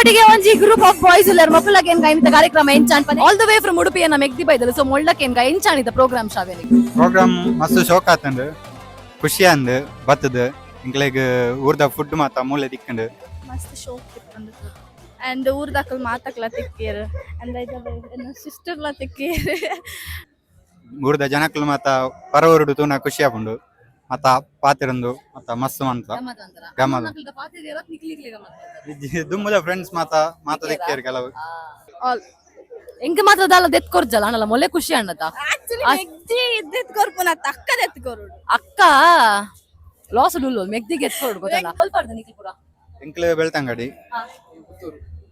ಒಟ್ಟಿಗೆ ಒಂಜಿ group of boys ಉಳ್ಳರ್ ಮಕ್ಕಳಕ್ಕೆ ಏನ್ ಇಂತ ಕಾರ್ಯಕ್ರಮ ಎಂಚಾನ್ ಪನೆ all the way from Udupi ನಮ್ಮ ಮೆಗ್ದಿ ಬೈದಲು ಸೊ ಮೊಳ್ಳಕ್ಕೆ ಏನ್ ಎಂಚಾನ್ ಇದ ಪ್ರೋಗ್ರಾಮ್ ಶಾವೇನಿ ಪ್ರೋಗ್ರಾಮ್ ಮಸ್ತ್ ಶೋಕ್ ಆತಂಡು ಖುಷಿ ಅಂದು ಬತ್ತದ ಇಂಕ್ಲೆಗ್ ಊರ್ದ ಫುಡ್ ಮಾತ ಮೂಲೆ ದಿಕ್ಕಂಡು ಮಸ್ತ್ ಶೋಕ್ ತಿಕ್ಕಂಡು ಅಂಡ್ ಊರ್ದಾಕಲ್ ಮಾತಕ್ಲ ತಿಕ್ಕೇರ್ ಅಂಡ್ ಐದ ಸಿಸ್ಟರ್ಲ ತಿಕ್ಕೇರ್ ಊರ್ದ ಜನಕ್ಲು ಮಾತ ಪರ ಊರುಡು ತೂನ ಖುಷಿ ಆಪುಂಡು ಮತ್ತ ಪಾತಿರಂದು ಮತ್ತ ಮಸ್ತ್ ಮಂತ ಗಮ್ಮತ್ ದುಮ್ಮದ ಫ್ರೆಂಡ್ಸ್ ಮಾತ ದಿಕ್ಕೇರ್ ಕೆಲವು ಆಲ್ ಎಂಕ ಮಾತ್ರ ದಾಲ ದೆತ್ಕೊರ್ಜಲ್ಲ ಅನ್ನಲ್ಲ ಮೊಲೆ ಖುಷಿ ಅನ್ನತ ಆಕ್ಚುಲಿ ಮೆಗ್ದಿ ಇದ್ದೆತ್ ಕೊರ್ಪುನ ತಕ್ಕದ ಎತ್ಕೊರುಡು ಅಕ್ಕ ಲಾಸ್ ಡುಲ್ಲು ಮೆಗ್ದಿಗೆ ಎತ್ಕೊರ್ಡು ಗೊತ್ತಲ್ಲ ಸ್ವಲ್ಪ ನಿಕ್ಲಿ ಪುರ ಎಂಕ್ಲೆ ಬೆಳ್ತಂಗಡಿ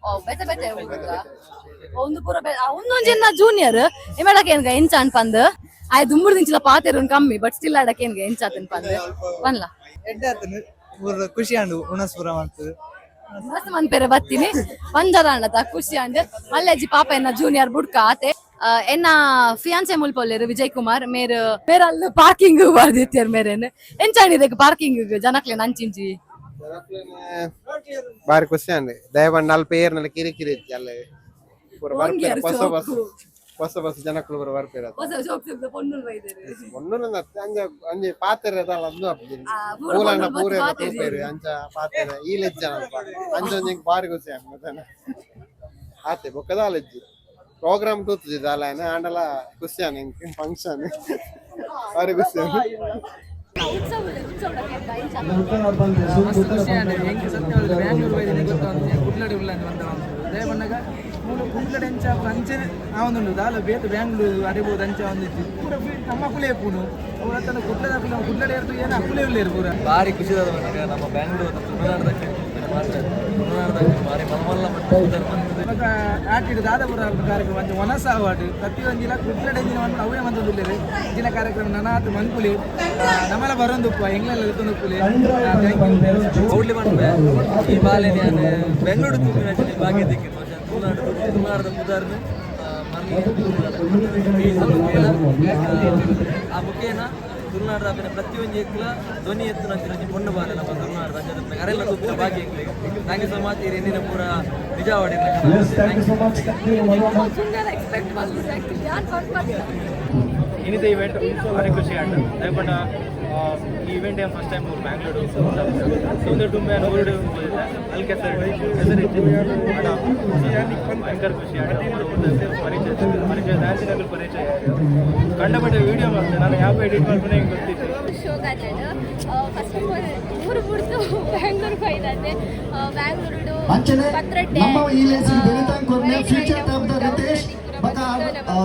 ಓ ಬೆತೆ ಬೆತೆ ಒಂದು ಪೂರ ಒಂದೊಂಜಿನ ಜೂನಿಯರ್ ಇಮೇಳಕ್ಕೆ ಏನ್ಗ ಎಂಚ ಅನ್ಪಂದ್ ಆಯ್ ದುಂಬುಡ್ ದಿಂಚಿಲ ಪಾತೆರು ಕಮ್ಮಿ ಬಟ್ ಸ್ಟಿಲ್ ಆಡಕ್ಕೆ ಏನ್ಗ ಎಂಚ ಅನ್ಪಂದ್ ಬನ್ಲ ಎಡ್ಡಾತನು ಊರ ಖುಷಿ ಅಂಡು ಉಣಸ್ಪುರ ಮಾಡ್ತದೆ ಮಸ್ತ್ ಮನ್ಪೇರೆ ಬತ್ತೀನಿ ಪಂಜರ ಅನ್ನತ ಖುಷಿ ಅಂಡ್ ಮಲ್ಲೆಜ್ಜಿ ಪಾಪ ಎನ್ನ ಜೂನಿಯರ್ ಬುಡ್ಕ ಆತೆ ಎನ್ನ ಫಿಯಾನ್ಸೆ ಮುಲ್ಪೊಲ್ಲೆರು ವಿಜಯ್ ಕುಮಾರ್ ಮೇರಲ್ ಪಾರ್ಕಿಂಗ್ ಬರ್ದಿತ್ತೀರ್ ಮೇರೇನ್ ಎಂಚಾಣಿದಕ್ಕೆ ಪಾರ್ಕಿಂಗ್ ಜನಕ್ಲೆ ನಂಚಿಂಚಿ ಬಾರಿ ಖುಷಿ ಅಂడి ದಯವಂಡ ನಲ್ಪ ಏರ್ನಲ್ಲಿ ಕಿರಿಕಿರಿ ಇತ್ತು ಅಲ್ಲ ಪೂರ ಬರ್ಪೇರ ಹೊಸ ಹೊಸ ಜನಕ್ಕಳು ಪೂರ ಬರ್ಪೇರ ಒಣ್ಣುನ ಅಂಜ ಅಂಜೆ ಪಾತೆರೆ ಅದಲ್ಲ ಅಂದು ಅಪ್ಪಿನಿ ಮೂಲನ ಪೂರೆ ತೂಪೇರು ಅಂಚ ಪಾತೆರೆ ಈ ಲೆಜ್ಜ ಅಂಜ ಒಂಜಿಂಗ್ ಬಾರಿ ಖುಷಿ ಆಗ್ತದೆ ಆತೆ ಬೊಕ್ಕದ ಲೆಜ್ಜಿ ಪ್ರೋಗ್ರಾಮ್ ತೂತುಜಿ ದಾಲಾಯನ ಆಂಡಲ ಖುಷಿ ಆನೆ ಫಂಕ್ಷನ್ ಬಾರಿ ಖುಷಿ ಬ್ಯಾಂಗ್ಳೂರ್ ಬೈದಿನಿ ಗೊತ್ತಂತೆ ಕುಡ್ಲಡಿ ಉಳ್ಳಾನೆ ದಯವಣ್ಣಗ ಮೂಲ ಕುಡ್ಲಡಿ ಅಂಚ ಅಂಚನೆ ಆವೊಂದುಂಡು ದಾಲ ಬೇತ ಬ್ಯಾಂಗ್ಳೂರು ಅರಿಬಹುದು ಅಂಚ ಒಂದಿತ್ತು ಪೂರ ನಮ್ಮ ಕುಲೆ ಪೂನು ಅವ್ರ ಹತ್ರ ಕುಡ್ಲದ ಕುಡ್ಲಡಿ ಇರ್ತು ಏನು ಅಕುಲೆ ಉಳ್ಳೇರು ಪೂರ ಭಾರಿ ಖುಷಿ ಅದ ನಮ್ಮ ಬ್ಯಾಂಗ್ಳೂರ್ ತುಳುನಾಡದಕ್ಕೆ ಭಾರಿ ಮಮ್ಮಲ್ಲ ಇವಾಗ ಆಟಿಡ್ ದಾದಾಪುರ ಕಾರ್ಯಕ್ರಮ ಅಂಚ ಒನಸ ಅವಾರ್ಡ್ ಪ್ರತಿ ಒಂದಿನ ಕುಡ್ಲಡಿ ಅವೇ ಮಂತದುಲ್ಲೇರು ದಿನ ಕಾರ್ಯಕ್ರಮ ನನಾತ್ ಮನ್ಕುಲಿ ನಮ್ಮಲ್ಲ ಬರೋಂದುಪ್ಪ ಎಂಗ್ಲೆಲ್ಲ ಎತ್ತೊಂದುಪ್ಪುಲಿ ಔಡ್ಲಿ ಮಾಡ್ಬೇ ಈ ಬಾಲೆ ನಾನು ಬೆಂಗಳೂರು ತೂಪಿನ ಭಾಗ್ಯ ದಿಕ್ಕಿತ್ತು ತುಳುನಾಡದ ಮುದಾರ್ನ ಆ ಮುಖೇನ ತುಳುನಾಡದ ಪ್ರತಿಯೊಂದು ಏಕ್ಲ ಧ್ವನಿ ಎತ್ತು ನಂಚಿನ ಪೊಣ್ಣು ಬಾಲೆ ನಮ್ಮ ತುಳುನಾಡ ರಾಜ್ಯದ ಅರೆಲ್ಲ ತೂಪಿನ ಭಾಗ್ಯ ಥ್ಯಾಂಕ್ ಯು ಸೊ ಮಚ್ ಈ ರೀತಿಯ ಪೂರ ನಿಜವಾಡಿ ಇನ್ನಿದ ಇವೆಂಟ್ ಭಾರಿ ಖುಷಿ ಆಟ ದಯಪಂಡ ಈ ಇವೆಂಟ್ ಫಸ್ಟ್ ಟೈಮ್ ಬ್ಯಾಂಗ್ಳೂರು ಸೌಂದರ್ಯ ತುಂಬ ನೋಡು ಅಲ್ಲಿ ಭಯಂಕರ ಖುಷಿ ಆಟ ಪರಿಚಯ ಡ್ಯಾನ್ಸಿನಗಳು ಪರಿಚಯ ಕಂಡಪಟ್ಟ ವಿಡಿಯೋ ಮಾಡ್ತೇನೆ ನಾನು ಯಾವ ಎಡಿಟ್ ಮಾಡ್ತಾನೆ ಹೆಂಗೆ ಗೊತ್ತಿತ್ತು ಫಸ್ಟ್ ಆಫ್ ಆಲ್ ಊರು ಬಿಡ್ತು ಬ್ಯಾಂಗ್ಳೂರ್ ಬೈದಾದೆ ಬ್ಯಾಂಗ್ಳೂರು ಪತ್ರಟ್ಟೆ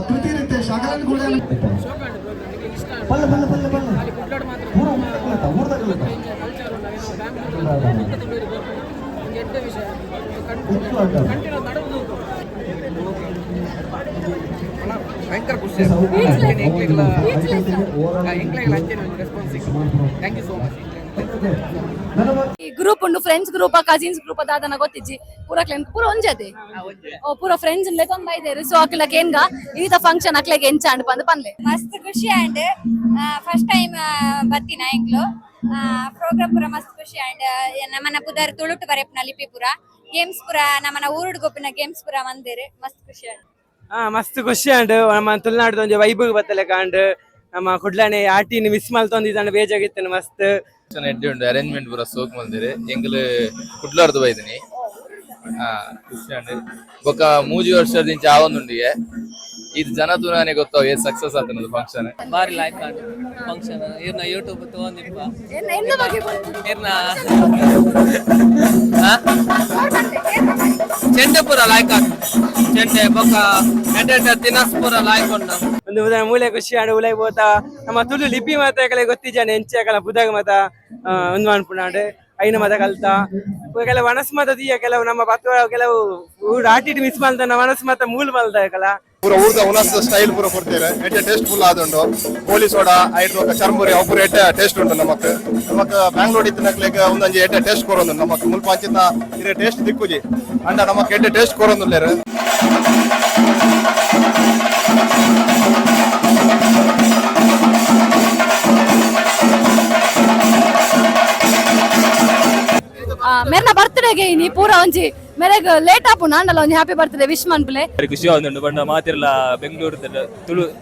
ಕೃತಿ ರಿತೇಶ್ ಅಗಲನ್ ಕೂಡ ಭಯಂಕರ ಖುಷಿ ಥ್ಯಾಂಕ್ ಯು ಸೋ ಮಚ್ ಈ ಗ್ರೂಪ್ ಉಂಡು ಫ್ರೆಂಡ್ಸ್ ಗ್ರೂಪ್ ಕಸಿನ್ಸ್ ಗ್ರೂಪ್ ಅದಾದನ ಗೊತ್ತಿಜ್ಜಿ ಪೂರ ಕ್ಲೆನ್ ಪೂರ ಒಂಜದೆ ಓ ಪೂರ ಫ್ರೆಂಡ್ಸ್ ಲೆತೊಂದು ಬೈದೇರು ಸೊ ಅಕ್ಲಕ್ಕೆ ಏನ್ಗ ಈತ ಫಂಕ್ಷನ್ ಅಕ್ಲಕ್ಕೆ ಎಂಚ ಅಂಡ್ ಪಂದ್ ಪನ್ಲೆ ಮಸ್ತ್ ಖುಷಿ ಅಂಡ್ ಫಸ್ಟ್ ಟೈಮ್ ಬತ್ತಿನ ಎಂಗ್ಲು ಪ್ರೋಗ್ರಾಮ್ ಪೂರ ಮಸ್ತ್ ಖುಷಿ ಅಂಡ್ ನಮ್ಮನ ಪುದರ್ ತುಳುಟು ಬರೆಪ್ನ ಲಿಪಿ ಪೂರ ಗೇಮ್ಸ್ ಪೂರ ನಮ್ಮನ ಊರುಡ್ ಗೊಪ್ಪಿನ ಗೇಮ್ಸ್ ಪೂರ ಮಂದಿರು ಮಸ್ತ್ ಖುಷಿ ಅಂಡ್ ಮಸ್ತ್ ಖುಷಿ ಅಂಡ್ ನಮ್ಮ ತುಳುನಾಡು ಒಂಜಿ ವೈಭವ್ ಬತ್ತಲೆ ಕಾಂಡ್ ನಮ್ಮ ಕುಡ್ಲಾನೆ ಆಟಿನ ಮಿಸ್ ಮಲ್ತೊಂದಿದ್ದಾನೆ ಬೇಜಾಗಿತ್ತೇನೆ ಮಸ್ತ್ ಎಡ್ಡೆ ಉಂಡು ಅರೇಂಜ್ಮೆಂಟ್ ಪೂರ ಸೋಕ್ ಮಂದಿರು ಎಂಗ್ಲು ಕುಡ್ಲಾರ್ದು ಬೈದಿನಿ ಖುಷಿ ಅಂಡ್ ಬೊಕ್ಕ ಮೂಜಿ ವರ್ಷದಿಂಚ ಆವೊಂದುಂಡಿಗೆ ಇದು ಜನ ತೂನಾನೆ ಗೊತ್ತಾವ ಏನ್ ಸಕ್ಸಸ್ ಆತನದು ಫಂಕ್ಷನ್ ಬಾರಿ ಲೈಕ್ ಆಂಡ್ ಫಂಕ್ಷನ್ ಇರ್ನ ಯೂಟ್ಯೂಬ್ ತಗೊಂಡಿಪ್ಪ ಇರ್ನ ಚೆಂಡೆ ಪೂರ ಲೈಕ್ ಆಂಡ್ ಚೆಂಡೆ ಬೊಕ್ಕ ಎಡ್ಡೆ ತಿನಸ್ ಪೂರ ಲೈಕ್ ಉಂಡು ಒಂದು ಮೂಲೆ ಖುಷಿ ಆಡು ಉಲೈ ಬೋತಾ ನಮ್ಮ ತುಳು ಲಿಪಿ ಮಾತ ಕಲೆ ಗೊತ್ತಿದ್ದಾನೆ ಎಂಚಕಲ ಬುದಾಗ ಮತ ಒಂದು ಅನ್ಪುಣಾಡು ಐನ ಮತ ಕಲ್ತ ಕೆಲವು ಮನಸ್ ಮತ ದಿಯ ಕೆಲವು ನಮ್ಮ ಪತ್ರ ಕೆಲವು ಆಟಿಟ್ ಮಿಸ್ ಮಲ್ತ ಮನಸ್ ಮತ ಮೂಲ ಮಲ್ದ ಕಲ ಪೂರ ಊರ್ದ ಉನಸ್ ಸ್ಟೈಲ್ ಪೂರ ಕೊಡ್ತೇವೆ ಎಡ್ಡೆ ಟೇಸ್ಟ್ ಫುಲ್ ಆದುಂಡು ಕೋಳಿ ಸೋಡಾ ಐಟ್ ಚರ್ಮುರಿ ಅವು ಎಡ್ಡೆ ಟೇಸ್ಟ್ ಉಂಟು ನಮಕ್ ಬ್ಯಾಂಗ್ಳೂರ್ ಇತ್ತಿನಕ್ಲೆಗ್ ಒಂದೊಂಜಿ ಎಡ್ಡೆ ಟೇಸ್ಟ್ ಕೊರೊಂದು ನಮಕ್ ಮುಲ್ಪ ಅಂಚಿನ ಇರೆ ಟೇಸ್ಟ್ ದಿಕ್ಕುಜಿ ಅಂಡ ನಮಕ್ ಎಡ್ಡೆ ಟೇಸ್ಟ್ ಕೊರೊಂದುಲ್ಲೇರು मेरे बर्थडेಗೆ ಇನಿ ಪೂರ ಒಂಜಿ ಮೇರೆಗ್ ಲೇಟ್ ಆಪುನ ಅಂಡಲ ಒಂಜಿ ಹ್ಯಾಪಿ ಬರ್ತ್ಡೇ ವಿಶ್ ಮನ್ಪುಲೆ ಬಾರಿ ಖುಷಿ ಆಗುಂಡು ಬಣ್ಣ ಮಾತಿರ್ಲ ಬೆಂಗಳೂರು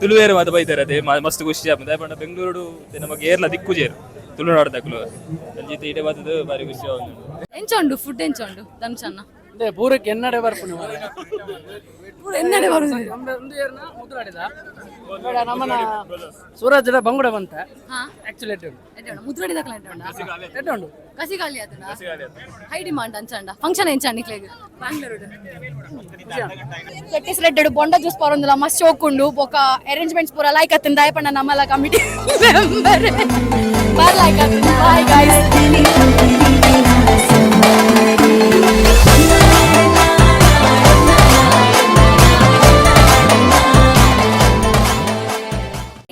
ತುಳುವೇರು ಮಾತ ಬೈತಾರದೆ ಮಸ್ತ್ ಖುಷಿ ಆಪುಂಡು ಬಣ್ಣ ಬೆಂಗಳೂರು ನಮಗೆ ಏರ್ಲ ದಿಕ್ಕು ಜೇರು ತುಳುನಾಡದಕ್ಲು ಅಂಜಿತ ಇಡೆ ಬಾತದು ಬಾರಿ ಖುಷಿ ಆಗುಂಡು ಎಂಚೊಂಡು ಫುಡ್ ಎಂಚೊಂಡು ದಂಚನ್ನ ಪೂರಕ್ಕೆ ಎನ್ನಡೆ ಬರ್ಪುನು ಪೂರ ಎನ್ನಡೆ ಬರುದು ಒಂದು ಏರ್ನ ಮುದ್ರಾಡಿದ ಬೇಡ ನಮ್ಮನ ಸೂರಜ್ದ ಬಂಗುಡ ಬಂತ ಹಾ ಆಕ್ಚುಲಿ ಮುದ್ರಡಿ ದಕ್ಲ ಎಟ್ಟುಂಡು ಕಸಿಗಾಲಿ ಅದನ ಹೈ ಡಿಮಾಂಡ್ ಅಂಚಂಡ ಫಂಕ್ಷನ್ ಎಂಚಂಡ ನಿಕ್ಲೆಗ್ ಬ್ಯಾಂಗ್ಳೂರು ಸೆಟ್ಟಿಸ್ ರೆಡ್ ಬೊಂಡ ಜ್ಯೂಸ್ ಪರೊಂದುಲ ಮಸ್ತ್ ಚೋಕುಂಡು ಬೊಕ ಅರೇಂಜ್ಮೆಂಟ್ಸ್ ಪೂರ ಲೈಕ್ ಅತ್ತಂದ ದಯಪಂಡ ನಮ್ಮಲ ಕಮಿಟಿ ಮೆಂಬರ್ ಬಾರ್ ಲೈಕ್ ಅತ್ತಂದ ಬಾಯ್ ಗೈಸ್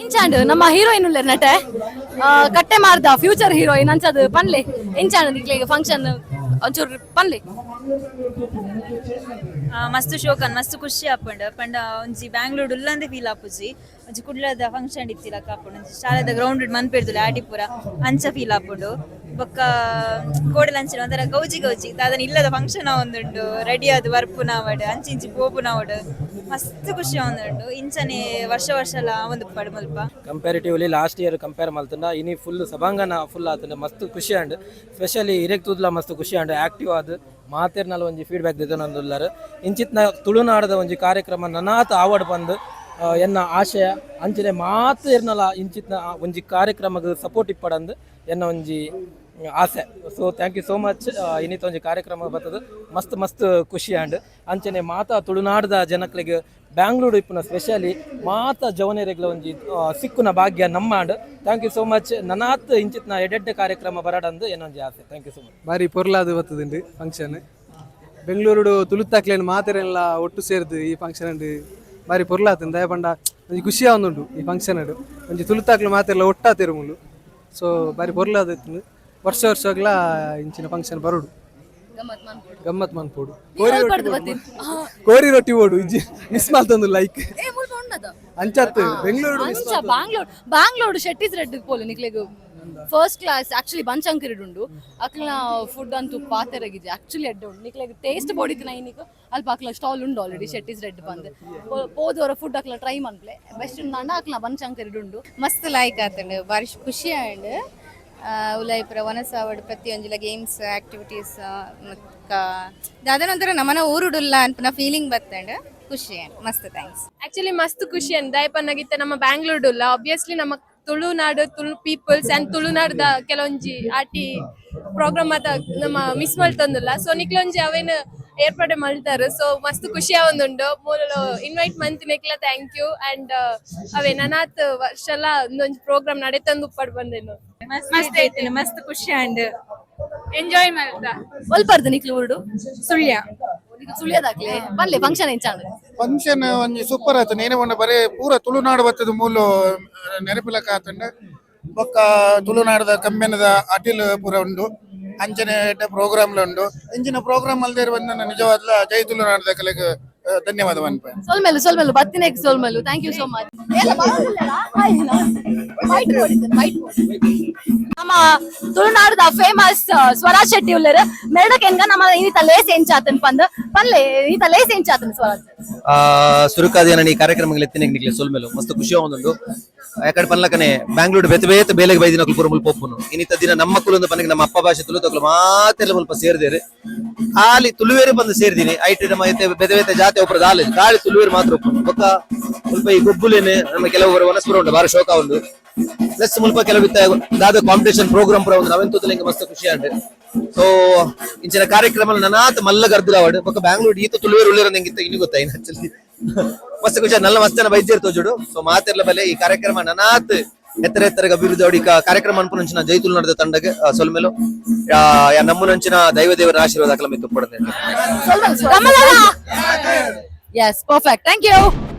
ಇಂಚಾಂಡ್ ನಮ್ಮ ಹೀರೋಯಿನ್ ಉಳ್ಳರ್ ನಟೆ ಕಟ್ಟೆ ಮಾರ್ದ ಫ್ಯೂಚರ್ ಹೀರೋಯಿನ್ ಅಂಚದು ಪನ್ಲೆ ಇಂಚಾಂಡ್ ನಿಕ್ಲೆಗ್ ಫಂಕ್ಷನ್ ಒಂಚೂರು ಪನ್ಲೆ ಮಸ್ತ್ ಶೋಕನ್ ಮಸ್ತ್ ಖುಷಿ ಆಪುಂಡು ಪಂಡ ಒಂಜಿ ಬ್ಯಾಂಗ್ಳೂರ್ ಉಲ್ಲಂದೆ ಫೀಲ್ ಆಪುಜಿ ಒಂಜಿ ಕುಡ್ಲದ ಫಂಕ್ಷನ್ ಇತ್ತಿಲ ಕಾಪುಂಡು ಒಂಜಿ ಶಾಲೆದ ಗ್ರೌಂಡ್ ಮನ್ಪೆರ್ದುಲೆ ಆಟಿಪುರ ಅಂಚ ಫೀಲ್ ಆಪುಂಡು ಬೊಕ್ಕ ಕೋಡೆ ಲಂಚನ ಒಂಥರ ಗೌಜಿ ದಾದನ ಇಲ್ಲದ ಫಂಕ್ಷನ್ ಆವೊಂದುಂಡು ರೆಡಿ ಆದ್ ಬರ್ಪುನ ಅವಡ್ ಅಂಚಿ ಇಂಚಿ ಪೋಪುನ ಅವಡ್ ಮಸ್ತ್ ಖುಷಿ ಆವೊಂದುಂಡು ಇಂಚನೆ ವರ್ಷಲ ಒಂದು ಪಡು ಮಲ್ಪ ಕಂಪ್ಯಾರಿಟಿವ್ಲಿ ಲಾಸ್ಟ್ ಇಯರ್ ಕಂಪೇರ್ ಮಲ್ತಂಡ ಇನಿ ಫುಲ್ ಸಭಾಂಗಣ ಫುಲ್ ಆತಂಡ ಮಸ್ತ್ ಖುಷಿ ಅಂಡ್ ಸ್ಪೆಷಲಿ ಇರೆಗ್ ತೂದ್ಲ ಮಸ್ತ್ ಖುಷಿ ಅಂಡ್ ಆಕ್ಟಿವ್ ಆದ್ ಮಾತೇರ್ನಲ್ಲ ಒಂಜಿ ಫೀಡ್ಬ್ಯಾಕ್ ದಿತನಂದುಲ್ಲಾರ ಇಂಚಿತ್ನ ತುಳುನಾಡದ ಒಂಜಿ ಕಾರ್ಯಕ್ರಮ ನನಾತ ಆವಡ್ ಬಂದು ಎನ್ನ ಆಶಯ ಅಂಚನೆ ಮಾತೇರ್ನಲ ಇಂಚಿತ್ನ ಒಂಜಿ ಕಾರ್ಯಕ್ರಮಕ್ಕೆ ಸಪೋರ್ಟ್ ಇಪ್ಪಡಂದು ಎನ್ನ ಒಂಜಿ ಆಸೆ so thank you so much ಇನ್ನಿತ ಒಂಜಿ ಕಾರ್ಯಕ್ರಮ ಬರ್ತದೆ ಮಸ್ತ್ ಖುಷಿ ಆಂಡ್ ಅಂಚನೆ ಮಾತಾ ತುಳುನಾಡದ ಜನಕ್ಲೆಗ್ ಬ್ಯಾಂಗ್ಳೂರು ಇಪ್ಪುನ ಸ್ಪೆಷಲಿ ಮಾತಾ ಜವನೇರೆಗ್ಲ ಒಂಜಿ ಸಿಕ್ಕುನ ಭಾಗ್ಯ ನಮ್ಮ and thank you so much ನನಾತ್ ಇಂಚಿತ್ನ ಎಡೆಡ್ಡೆ ಕಾರ್ಯಕ್ರಮ ಬರಡಂದು ಏನೊಂಜಿ ಆಸೆ ಥ್ಯಾಂಕ್ ಯು ಸೋ ಮಚ್ ಬಾರಿ ಪೊರ್ಲಾದು ಬರ್ತದುಂಡು ಫಂಕ್ಷನ್ ಬೆಂಗಳೂರು ತುಳುತ್ತಾಕ್ಲೇನು ಮಾತೆರೆಲ್ಲ ಒಟ್ಟು ಸೇರ್ದು ಈ ಫಂಕ್ಷನ್ ಅಂಡ್ ಬಾರಿ ಪೊರ್ಲಾತಂದು ದಯಪಂಡ ಒಂಜಿ ಖುಷಿ ಆವೊಂದುಂಡು ಈ ಫಂಕ್ಷನ್ ಅಡು ಒಂಜಿ ತುಳುತ್ತಾಕ್ಲು ಮಾತೆರೆಲ್ಲ ಒಟ್ಟಾತೆರು ಮುಳ್ಳು ಸೊ ಬಾರಿ ಪೊರ್ಲಾದತ್ತು ವರ್ಷಗ್ಲ ಇಂಚಿನ ಫಂಕ್ಷನ್ ಬರೋಡು ಗಮ್ಮತ್ ಮನ್ಪೋಡು ಕೋರಿ ರೊಟ್ಟಿ ಓಡು ಇಜ್ಜಿ ಮಿಸ್ ಮಾಡ್ತಂದು ಲೈಕ್ ಅಂಚತ್ತು ಬೆಂಗಳೂರು ಬ್ಯಾಂಗ್ಳೂರು ಶೆಟ್ಟಿಸ್ ರೆಡ್ ಪೋಲು ನಿಕ್ಲೆಗ್ ಫಸ್ಟ್ ಕ್ಲಾಸ್ ಆಕ್ಚುಲಿ ಬಂಚಂಕರಿಡ್ ಉಂಡು ಅಕ್ಲ ಫುಡ್ ಅಂತೂ ಪಾತೆರಗಿದೆ ಆಕ್ಚುಲಿ ಎಡ್ಡೆ ಉಂಡು ನಿಕ್ಲೆಗ್ ಟೇಸ್ಟ್ ಬೋಡಿತ್ತಿನ ಇನ್ನಿಕ್ ಅಲ್ಪ ಅಕ್ಲ ಸ್ಟಾಲ್ ಉಂಡು ಆಲ್ರೆಡಿ ಶೆಟ್ಟಿಸ್ ರೆಡ್ ಬಂದ್ ಪೋದವರ ಫುಡ್ ಅಕ್ಲ ಟ್ರೈ ಮನ್ಪ್ಲೆ ಬೆಸ್ಟ್ ಉಂಡ ಅಕ್ಲ ಬಂಚಂಕರಿಡ್ ಉಂಡು ಮಸ್ತ್ ಲೈಕ್ ಆತಂಡು ಬಾರಿ ಖುಷಿ ಆಂಡ್ ಉಲಾಯಿಪುರ ವನಸಾವಡ್ ಪ್ರತಿಯೊಂಜಿಲ ಗೇಮ್ಸ್ ಆಕ್ಟಿವಿಟೀಸ್ ದಾದನಂತರ ನಮ್ಮನ ಊರುಡುಲ್ಲ ಅನ್ಪನ ಫೀಲಿಂಗ್ ಬತ್ತಂಡ್ ಖುಷಿ ಮಸ್ತ್ ಥ್ಯಾಂಕ್ಸ್ ಆಕ್ಚುಲಿ ಮಸ್ತ್ ಖುಷಿ ಅಂತ ದಯಪನ್ನಾಗಿತ್ತ ನಮ್ಮ ಬ್ಯಾಂಗ್ಳೂರ್ಡುಲ್ಲ ಆಬ್ವಿಯಸ್ಲಿ ನಮ್ಮ ತುಳುನಾಡು ತುಳು ಪೀಪಲ್ಸ್ ಅಂಡ್ ತುಳುನಾಡ್ದ ಕೆಲವೊಂಜಿ ಆಟಿ ಪ್ರೋಗ್ರಾಮ್ ಅದ ನಮ್ಮ ಮಿಸ್ ಮಲ್ತಂದಿಲ್ಲ ಸೊ ನಿಕ್ಲೊಂಜಿ ಅವೇನು ಏರ್ಪಾಡು ಮಾಡ್ತಾರೆ ಸೊ ಮಸ್ತ್ ಖುಷಿ ಆವೊಂದುಂಡು ಮೂಲ ಇನ್ವೈಟ್ ಮಂತಿನೆಕ್ಲ ಥ್ಯಾಂಕ್ ಯು ಅಂಡ್ ಅವೇ ನನಾತ್ ವರ್ಷಲ ಒಂದೊಂದು ಪ್ರೋಗ್ರಾಮ್ ನಡೆತಂದು ಉಪ್ಪಡ್ ಬಂದೇನು ಮಸ್ತ್ ಐತಿ ಮಸ್ತ್ ಖುಷಿ ಅಂಡ್ ಎಂಜಾಯ್ ಮಾಡ್ದ ಒಲ್ಪರ್ದು ನಿಕ್ಲು ಊರುಡು ಸುಳ್ಯ ಸುಳಿಯದಾಕ್ಲೆ ಬನ್ಲೆ ಫಂಕ್ಷನ್ ಎಂಚಾಂಡ್ ಫಂಕ್ಷನ್ ಒಂಜಿ ಸೂಪರ್ ಆಯ್ತು ನೇನೆ ಒಂಡ ಬರೇ ಪೂರ ತುಳುನಾಡು ಬತ್ತದ ಮೂಲು ನೆನಪಿಲಕ ಆತಂಡ ಬೊಕ್ಕ ತುಳುನಾಡದ ಕಮ್ಮೆನದ ಅಟಿಲ್ ಪೂರ ಉಂಡು ಅಂಚನೆ ಪ್ರೋಗ್ರಾಮ್ಲ ಉಂಡು ಇಂಚಿನ ಪ್ರೋಗ್ರಾಮ್ ಅಲ್ದೇರು ಬಂದ ನಿಜವಾದ ಜೈ ತುಳುನಾಡದ ಕಲೆಗೆ ಧನ್ಯವಾದ ಅನ್ಪೆ ಸೊಲ್ಮೆಲು ಬತ್ತಿನೆಗ್ ಸೊಲ್ಮೆಲು ಥ್ಯಾಂಕ್ ಯು ಸೋ ಮಚ್ ನಮ್ಮ ತುಳುನಾಡದ ಫೇಮಸ್ ಸ್ವರಾಜ್ ಶೆಟ್ಟಿ ಉಳ್ಳರು ಮೆರಡಕ್ಕೆ ಹೆಂಗ ನಮ್ಮ ಈತ ಲೇಸ್ ಎಂಚಾತನ್ ಪಂದ್ ಪನ್ಲೆ ಈತ ಲೇಸ್ ಎಂಚಾತನ್ ಸ್ವರಾಜ್ ಸುರುಕಾದಿನ ಈ ಕಾರ್ಯಕ್ರಮಗಳು ಎತ್ತಿನ ನಿಕ್ಲೆ ಸೊಲ್ಮೆಲು ಮಸ್ತ್ ಖುಷಿ ಆವೊಂದುಂಡು ಯಾಕಡೆ ಪನ್ಲಕನೆ ಬ್ಯಾಂಗ್ಳೂರ್ ಬೇತೆ ಬೇಲೆಗೆ ಬೈದಿನಕ್ಲು ಪೂರ ಮುಲ್ಪ ಒಪ್ಪುನು ಇನ್ನಿತ ದಿನ ನಮ್ಮ ಕುಲೊಂದು ಪನ್ನೆಗೆ ನಮ್ಮ ಅಪ್ಪ ಭಾಷೆ ತುಳುತಕ್ಲು ಮಾತೆಲ್ಲ ಮುಲ್ಪ ಸೇರ್ದೇರು ಖಾಲಿ ತುಳುವೇರು ಬಂದು ಸೇರ್ದೀನಿ ಐಟಿ ನಮ್ಮ ಬೇತೆ ಜಾತಿ ಒಬ್ಬರದ ಆಲ ಖಾಲಿ ತುಳುವೇರು ಮಾತ್ರ ಒಪ್ಪುನು ಬೊಕ್ಕ ಮುಲ್ಪ ಈ ಗೊಬ್ಬುಲೇನೆ ನಮ್ಮ ಕೆಲವರು ವನಸ್ಪುರ ಉಂಟು ಬಾರಿ ಶೋಕ ಉಂಡು ಪ್ಲಸ್ ಮುಲ್ಪ ಕೆಲವು ದಾದ ಕಾಂಪಿಟೇಷನ್ ಪ್ರೋಗ್ರಾಮ್ ಪುರ ಒಂದು ನಾವೆಂತೂ ಮಸ್ತ್ ಖುಷಿ ಆಂಡ್ ಸೊ ಇಂಚಿನ ಕಾರ್ಯಕ್ರಮ ನನಾತ್ ಮಲ್ಲ ಗರ್ದಿರಾವಡ್ ಬೊಕ್ಕ ಬ್ಯಾಂಗ್ಳೂರ್ ಈತ ತುಳುವೇರು ಉಳ್ಳೇರ ನಂಗಿತ್ತ ಇನ್ನು ಗೊತ್ತಾಯಿನ ಆಕ್ಚುಲಿ ಮಸ್ತ್ ಖುಷಿ ನಲ್ಲ ಮಸ್ತ್ ಜನ ಬೈದ್ಯರ್ ತೋಜುಡು ಸೊ ಮಾತೆರ್ಲ ಬಲೆ ಈ ಕಾರ್ಯಕ್ರಮ ನನಾತ್ ಎತ್ತರ ಅಭಿವೃದ್ಧಿ ಕಾರ್ಯಕ್ರಮ ಅನ್ಪುನಂಚಿನ ಜೈ ತುಳುನಾಡದ ತಂಡಗೆ ಸೊಲ್ಮೆಲು ನಮ್ಮುನಂಚಿನ ದೈವದೇವರ ಆಶೀರ್ವಾದ ಅಕಲ ಮಿತ್ತು ಪಡೆದೆ Yes, perfect. Thank you.